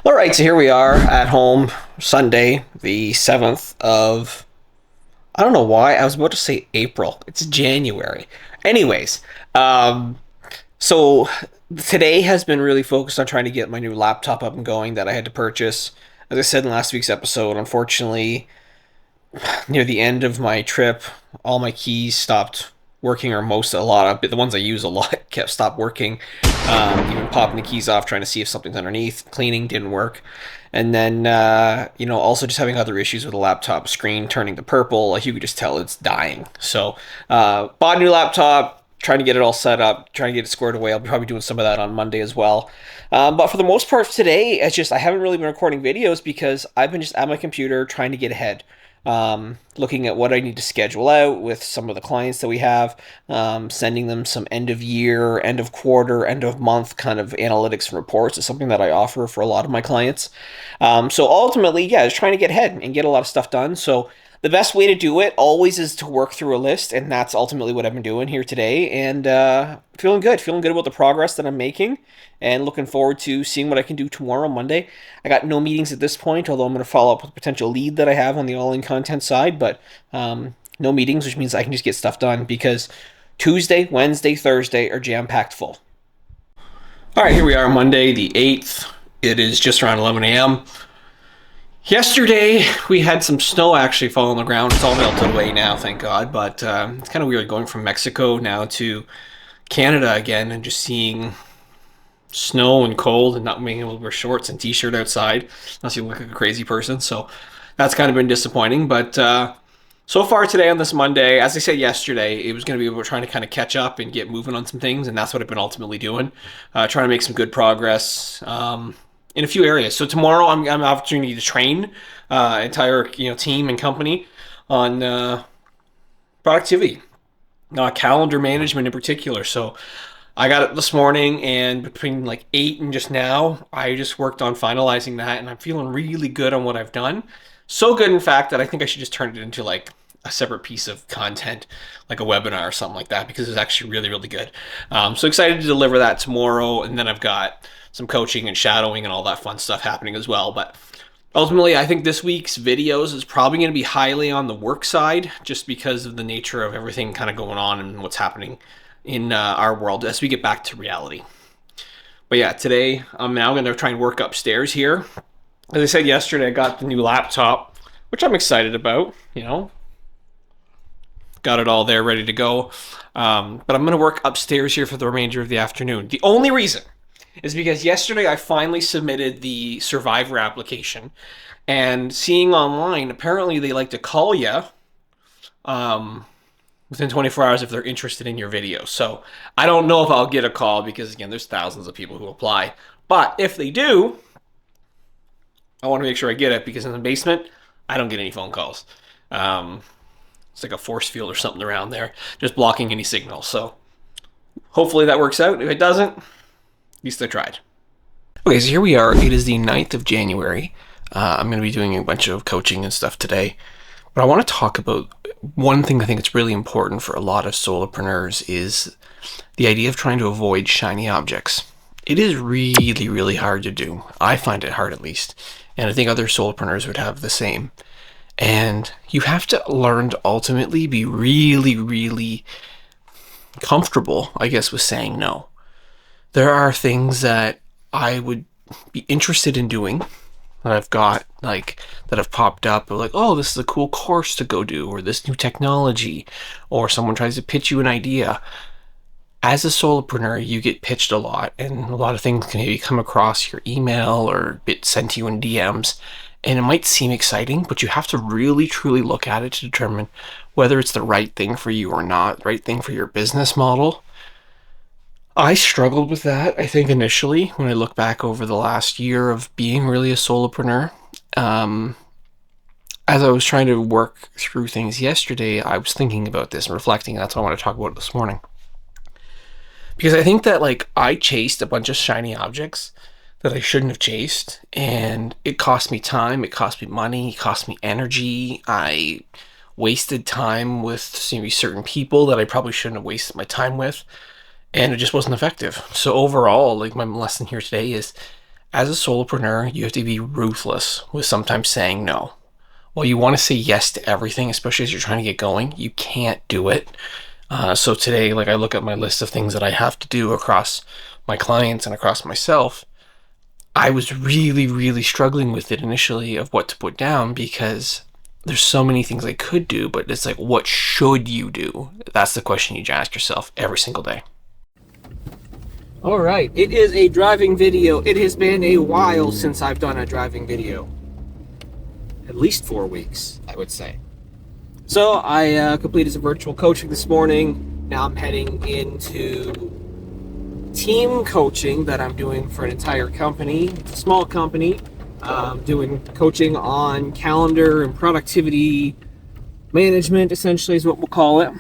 All right, so here we are at home, Sunday, the 7th of, I don't know why, I was about to say April. It's January. Anyways, um, so today has been really focused on trying to get my new laptop up and going that I had to purchase. As I said in last week's episode, unfortunately, near the end of my trip, all my keys stopped working, or a lot of the ones I use a lot kept stopped working. Even popping the keys off, trying to see if something's underneath, cleaning didn't work, and then also just having other issues with the laptop screen turning to purple. Like you could just tell it's dying. So bought a new laptop. Trying to get it all set up, trying to get it squared away. I'll be probably doing some of that on Monday as well. But for the most part today, it's just I haven't really been recording videos because I've been just at my computer trying to get ahead. Looking at what I need to schedule out with some of the clients that we have, sending them some end of year, end of quarter, end of month kind of analytics and reports. Is something that I offer for a lot of my clients. So ultimately, yeah, just trying to get ahead and get a lot of stuff done. So the best way to do it always is to work through a list, and that's ultimately what I've been doing here today. And feeling good about the progress that I'm making, and looking forward to seeing what I can do tomorrow, Monday. I got no meetings at this point, although I'm going to follow up with a potential lead that I have on the all-in content side, but no meetings, which means I can just get stuff done because Tuesday, Wednesday, Thursday are jam-packed full. All right, here we are, Monday the 8th. It is just around 11 a.m. Yesterday, we had some snow actually fall on the ground. It's all melted away now, thank God. But it's kind of weird going from Mexico now to Canada again and just seeing snow and cold and not being able to wear shorts and t-shirt outside unless you look like a crazy person. So that's kind of been disappointing. But so far today on this Monday, as I said yesterday, it was going to be about trying to kind of catch up and get moving on some things. And that's what I've been ultimately doing. Trying to make some good progress. In a few areas. So tomorrow I'm an opportunity to train entire team and company on productivity, calendar management in particular. So I got it this morning, and between like 8 and just now, I just worked on finalizing that, and I'm feeling really good on what I've done. So good, in fact, that I think I should just turn it into like a separate piece of content, like a webinar or something like that, because it's actually really, really good. So excited to deliver that tomorrow, and then I've got some coaching and shadowing and all that fun stuff happening as well. But ultimately, I think this week's videos is probably going to be highly on the work side, just because of the nature of everything kind of going on and what's happening in our world as we get back to reality. But yeah, today I'm now going to try and work upstairs here. As I said yesterday, I got the new laptop, which I'm excited about, Got it all there ready to go. But I'm going to work upstairs here for the remainder of the afternoon. The only reason is because yesterday I finally submitted the Survivor application, and seeing online, apparently they like to call you within 24 hours if they're interested in your video. So I don't know if I'll get a call because, again, there's thousands of people who apply. But if they do, I want to make sure I get it, because in the basement, I don't get any phone calls. It's like a force field or something around there, just blocking any signal. So hopefully that works out. If it doesn't, at least I tried. Okay, so here we are. It is the 9th of January. I'm going to be doing a bunch of coaching and stuff today. But I want to talk about one thing I think it's really important for a lot of solopreneurs is the idea of trying to avoid shiny objects. It is really, really hard to do. I find it hard, at least. And I think other solopreneurs would have the same. And you have to learn to ultimately be really, really comfortable, I guess, with saying no. There are things that I would be interested in doing that I've got, like, that have popped up, or like, oh, this is a cool course to go do, or this new technology, or someone tries to pitch you an idea. As a solopreneur, you get pitched a lot, and a lot of things can maybe come across your email or get sent to you in DMs, and it might seem exciting, but you have to really, truly look at it to determine whether it's the right thing for you or not, the right thing for your business model. I struggled with that, I think, initially, when I look back over the last year of being really a solopreneur. As I was trying to work through things yesterday, I was thinking about this and reflecting, and that's what I want to talk about this morning. Because I think that, I chased a bunch of shiny objects that I shouldn't have chased, and it cost me time, it cost me money, it cost me energy. I wasted time with maybe certain people that I probably shouldn't have wasted my time with. And it just wasn't effective. So overall, my lesson here today is as a solopreneur, you have to be ruthless with sometimes saying no. Well, you want to say yes to everything, especially as you're trying to get going. You can't do it. So today, like, I look at my list of things that I have to do across my clients and across myself. I was really, really struggling with it initially of what to put down because there's so many things I could do, but it's like, what should you do? That's the question you ask yourself every single day. All right, it is a driving video. It has been a while since I've done a driving video. At least 4 weeks, I would say. So I completed some virtual coaching this morning. Now I'm heading into team coaching that I'm doing for an entire company. It's a small company. Doing coaching on calendar and productivity management, essentially, is what we'll call it.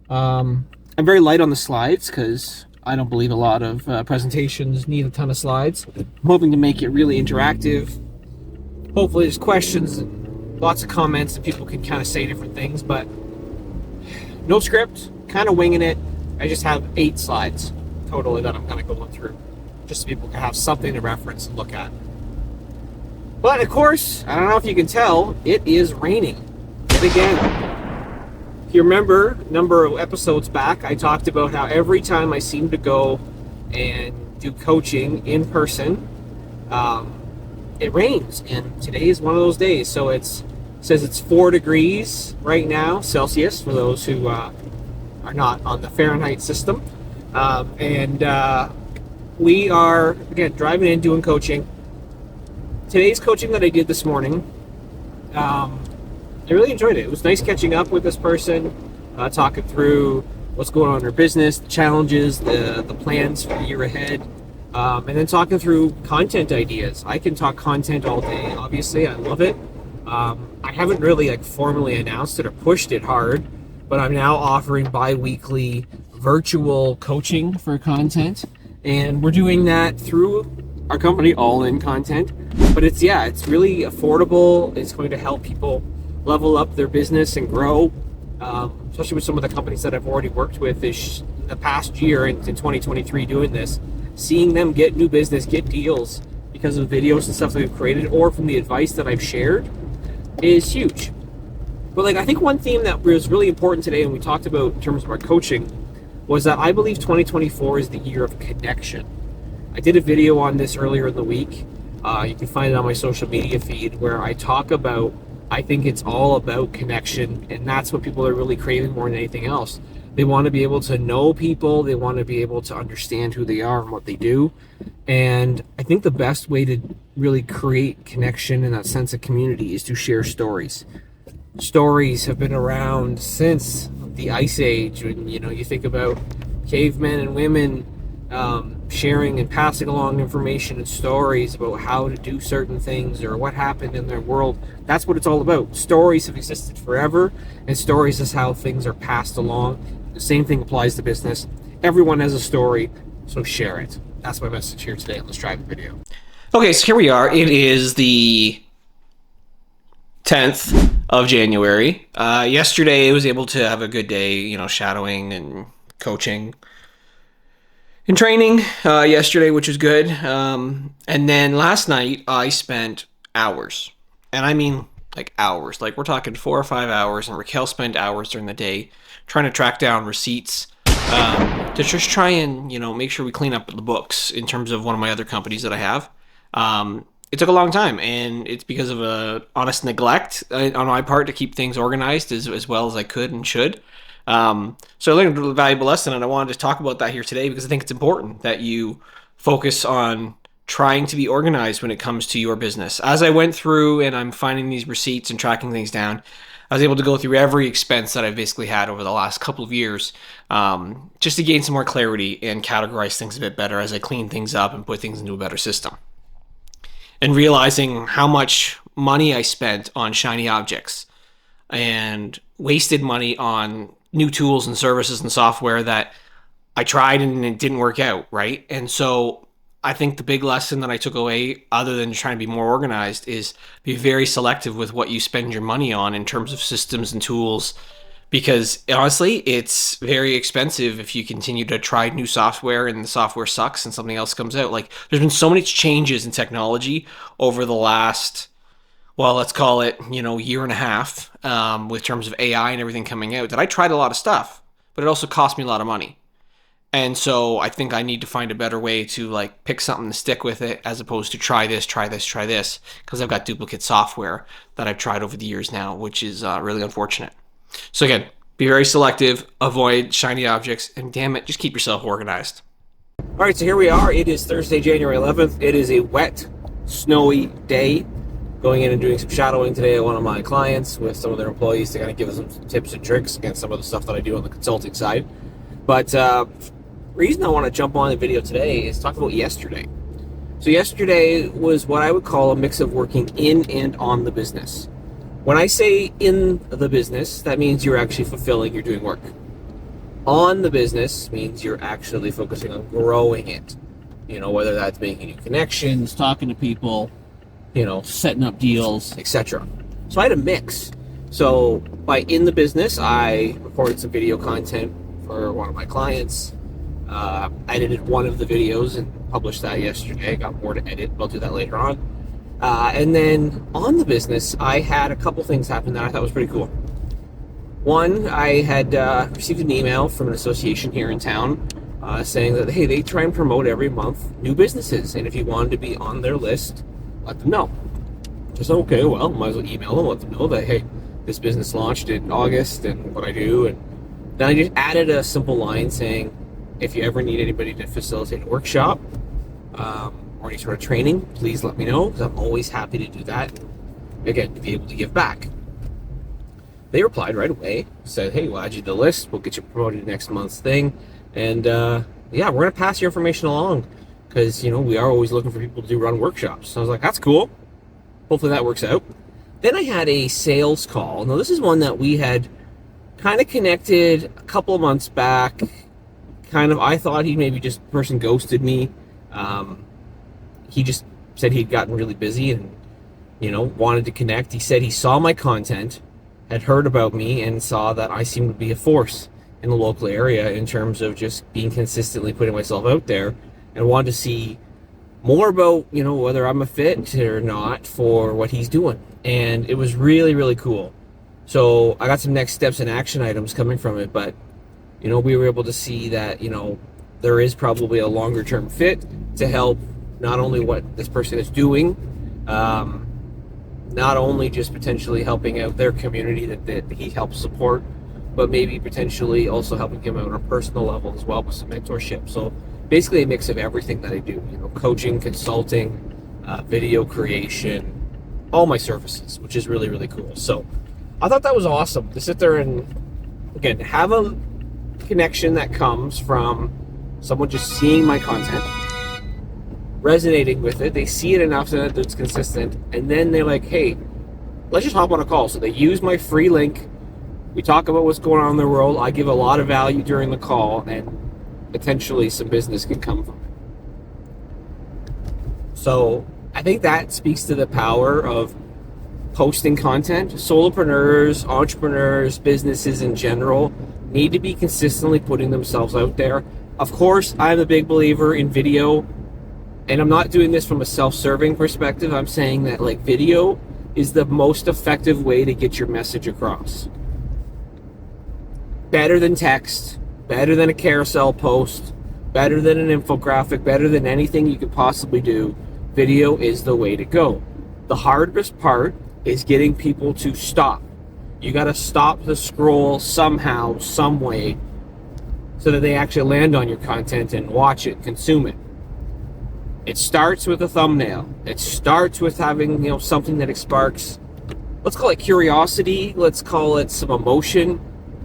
I'm very light on the slides because I don't believe a lot of presentations need a ton of slides. I'm hoping to make it really interactive. Hopefully there's questions and lots of comments and people can kind of say different things, but no script, kind of winging it. I just have 8 slides totally that I'm kind of going through, just so people can have something to reference and look at. But of course, I don't know if you can tell, it is raining. Yet again. If you remember, a number of episodes back, I talked about how every time I seem to go and do coaching in person, it rains. And today is one of those days. So it says it's 4 degrees right now, Celsius, for those who are not on the Fahrenheit system. We are, again, driving in, doing coaching. Today's coaching that I did this morning, I really enjoyed it. It was nice catching up with this person, talking through what's going on in her business, the challenges, the plans for the year ahead, and then talking through content ideas. I can talk content all day, obviously. I love it. I haven't really formally announced it or pushed it hard, but I'm now offering bi-weekly virtual coaching for content, and we're doing that through our company, All In Content. But it's really affordable. It's going to help people level up their business and grow, especially with some of the companies that I've already worked with this the past year in 2023 doing this, seeing them get new business, get deals because of videos and stuff that we've created or from the advice that I've shared is huge. But I think one theme that was really important today and we talked about in terms of our coaching was that I believe 2024 is the year of connection. I did a video on this earlier in the week. You can find it on my social media feed where I talk about, I think it's all about connection, and that's what people are really craving more than anything else. They want to be able to know people, they want to be able to understand who they are and what they do, and I think the best way to really create connection and that sense of community is to share stories. Stories have been around since the Ice Age, when you think about cavemen and women sharing and passing along information and stories about how to do certain things or what happened in their world. That's what it's all about. Stories have existed forever, and stories is how things are passed along. The same thing applies to business. Everyone has a story, so share it. That's my message here today on this driving video. Okay, so here we are. It is the 10th of January. Yesterday I was able to have a good day, shadowing and coaching and training yesterday, which was good. And then last night I spent hours, and I mean hours. We're talking 4 or 5 hours, and Raquel spent hours during the day trying to track down receipts to just try and make sure we clean up the books in terms of one of my other companies that I have. It took a long time, and it's because of a honest neglect on my part to keep things organized as well as I could and should. So I learned a valuable lesson, and I wanted to talk about that here today because I think it's important that you focus on trying to be organized when it comes to your business. As I went through and I'm finding these receipts and tracking things down, I was able to go through every expense that I've basically had over the last couple of years, just to gain some more clarity and categorize things a bit better as I clean things up and put things into a better system. And realizing how much money I spent on shiny objects and wasted money on new tools and services and software that I tried and it didn't work out, right? And so I think the big lesson that I took away, other than trying to be more organized, is be very selective with what you spend your money on in terms of systems and tools, because honestly, it's very expensive if you continue to try new software and the software sucks and something else comes out. Like, there's been so many changes in technology over the last, well, let's call it, year and a half, with terms of AI and everything coming out, that I tried a lot of stuff, but it also cost me a lot of money. And so I think I need to find a better way to like pick something to stick with it as opposed to try this, try this, try this, because I've got duplicate software that I've tried over the years now, which is really unfortunate. So again, be very selective, avoid shiny objects, and damn it, just keep yourself organized. All right, so here we are. It is Thursday, January 11th. It is a wet, snowy day. Going in and doing some shadowing today at one of my clients with some of their employees to kind of give us some tips and tricks against some of the stuff that I do on the consulting side. But the reason I want to jump on the video today is talk about yesterday. So yesterday was what I would call a mix of working in and on the business. When I say in the business, that means you're actually fulfilling, you're doing work. On the business means you're actually focusing on growing it. Whether that's making new connections, talking to people, setting up deals, etc. So I had a mix. So by in the business, I recorded some video content for one of my clients. I edited one of the videos and published that yesterday. I got more to edit, but I'll do that later on. And then on the business, I had a couple things happen that I thought was pretty cool. One, I had received an email from an association here in town saying that, hey, they try and promote every month new businesses, and if you wanted to be on their list, let them know. Just okay, well, might as well email them, let them know that, hey, this business launched in August and what I do. And then I just added a simple line saying, if you ever need anybody to facilitate a workshop or any sort of training, please let me know, because I'm always happy to do that. Again, to be able to give back. They replied right away, said, hey, we'll add you to the list, we'll get you promoted next month's thing, and we're going to pass your information along, because, we are always looking for people to run workshops. So I was like, that's cool. Hopefully that works out. Then I had a sales call. Now, this is one that we had kind of connected a couple of months back. I thought he maybe just person ghosted me. He just said he'd gotten really busy and, wanted to connect. He said he saw my content, had heard about me, and saw that I seemed to be a force in the local area in terms of just being consistently putting myself out there, and wanted to see more about, whether I'm a fit or not for what he's doing. And it was really, really cool. So I got some next steps and action items coming from it, but, we were able to see that, there is probably a longer term fit to help not only what this person is doing, not only just potentially helping out their community that he helps support, but maybe potentially also helping him out on a personal level as well with some mentorship. So basically a mix of everything that I do, coaching, consulting, video creation, all my services, which is really, really cool. So I thought that was awesome to sit there and, again, have a connection that comes from someone just seeing my content, resonating with it. They see it enough so that it's consistent, and then they're like, hey, let's just hop on a call. So they use my free link. We talk about what's going on in their world. I give a lot of value during the call, and potentially some business can come from it. So I think that speaks to the power of posting content. Solopreneurs, entrepreneurs, businesses in general need to be consistently putting themselves out there. Of course, I'm a big believer in video, and I'm not doing this from a self-serving perspective. I'm saying that video is the most effective way to get your message across. Better than text, better than a carousel post, better than an infographic, better than anything you could possibly do. Video is the way to go. The hardest part is getting people to stop. You got to stop the scroll somehow, some way, so that they actually land on your content and watch it, consume it. It starts with a thumbnail. It starts with having, something that sparks, let's call it curiosity, let's call it some emotion.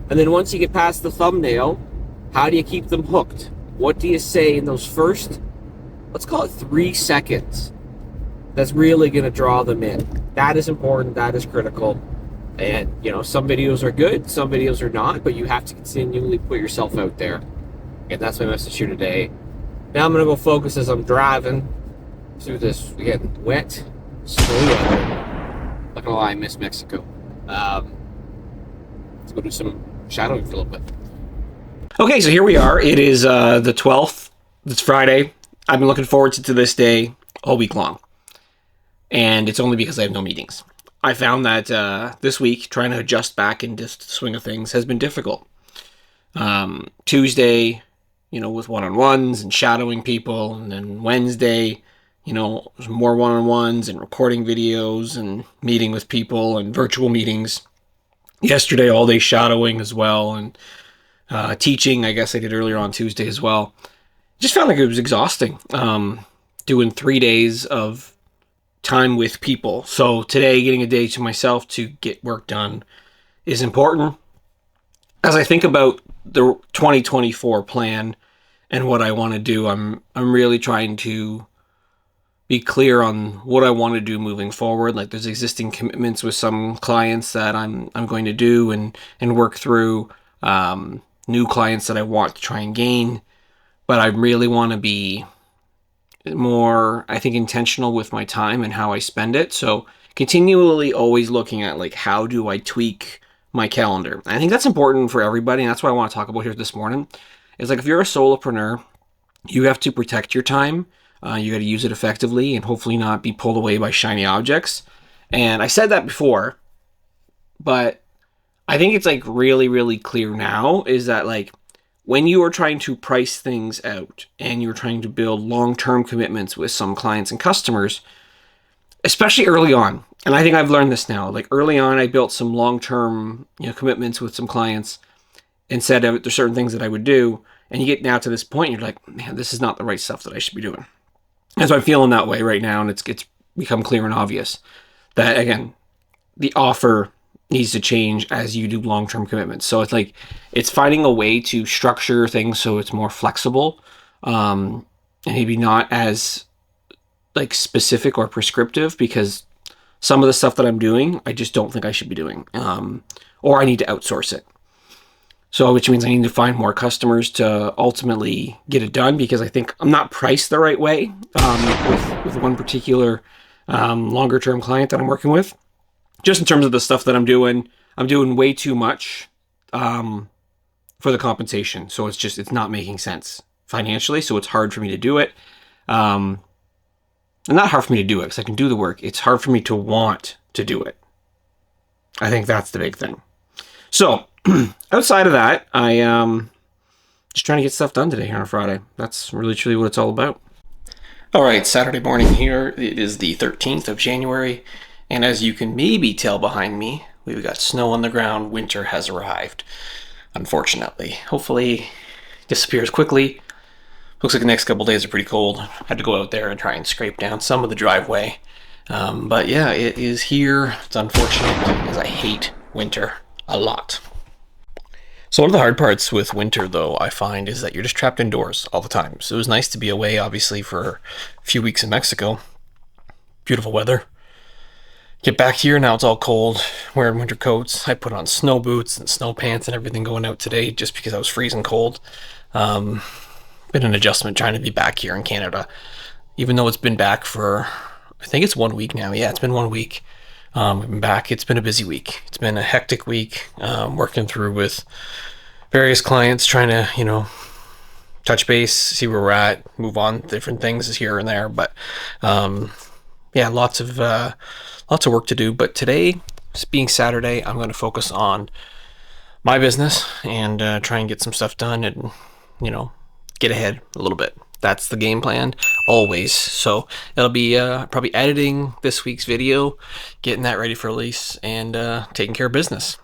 And then once you get past the thumbnail, how do you keep them hooked? What do you say in those first, let's call it 3 seconds, that's really going to draw them in? That is important. That is critical. And, some videos are good, some videos are not, but you have to continually put yourself out there. And that's my message here today. Now I'm going to go focus as I'm driving through this, again, wet, snowy weather. Not going to lie, I miss Mexico. Let's go do some shadowing for a little bit. Okay, so here we are. It is the 12th. It's Friday. I've been looking forward to this day all week long. And it's only because I have no meetings. I found that this week, trying to adjust back into the swing of things has been difficult. Tuesday, with one-on-ones and shadowing people. And then Wednesday, more one-on-ones and recording videos and meeting with people and virtual meetings. Yesterday, all day shadowing as well. And teaching, I guess I did earlier on Tuesday as well. Just felt like it was exhausting. Doing 3 days of time with people. So today, getting a day to myself to get work done is important. As I think about the 2024 plan and what I want to do, I'm really trying to be clear on what I want to do moving forward. Like, there's existing commitments with some clients that I'm going to do and work through, new clients that I want to try and gain. But I really want to be more, I think, intentional with my time and how I spend it. So continually always looking at, like, how do I tweak my calendar? I think that's important for everybody, and that's what I want to talk about here this morning. It's like, if you're a solopreneur, you have to protect your time. You got to use it effectively and hopefully not be pulled away by shiny objects. And I said that before, but I think it's like really, really clear now is that, like, when you are trying to price things out and you're trying to build long-term commitments with some clients and customers, especially early on, and I think I've learned this now, like early on, I built some long-term commitments with some clients and said there's certain things that I would do. And you get now to this point, you're like, man, this is not the right stuff that I should be doing. And so I'm feeling that way right now, and it's become clear and obvious that, again, the offer needs to change as you do long-term commitments. So it's finding a way to structure things so it's more flexible, and maybe not as like specific or prescriptive, because some of the stuff that I'm doing, I just don't think I should be doing, or I need to outsource it. So, which means I need to find more customers to ultimately get it done, because I think I'm not priced the right way with one particular longer-term client that I'm working with. Just in terms of the stuff that I'm doing way too much for the compensation. So it's not making sense financially. So it's hard for me to do it. And not hard for me to do it because I can do the work. It's hard for me to want to do it. I think that's the big thing. So outside of that, I just trying to get stuff done today here on Friday. That's really truly what it's all about. All right, Saturday morning here. It is the 13th of January. And as you can maybe tell behind me, we've got snow on the ground. Winter has arrived, unfortunately. Hopefully it disappears quickly. Looks like the next couple days are pretty cold. Had to go out there and try and scrape down some of the driveway. But yeah, it is here. It's unfortunate because I hate winter a lot. So one of the hard parts with winter, though, I find is that you're just trapped indoors all the time. So it was nice to be away, obviously, for a few weeks in Mexico. Beautiful weather. Get back here, now it's all cold, wearing winter coats. I put on snow boots and snow pants and everything going out today just because I was freezing cold. Been an adjustment trying to be back here in Canada, even though it's been back for, I think it's 1 week now. Yeah, it's been 1 week. We've been back. It's been a busy week. It's been a hectic week, working through with various clients, trying to, touch base, see where we're at, move on, different things here and there. But yeah, lots of work to do. But today, being Saturday, I'm going to focus on my business and try and get some stuff done and, get ahead a little bit. That's the game plan, always. So it'll be probably editing this week's video, getting that ready for release, and taking care of business.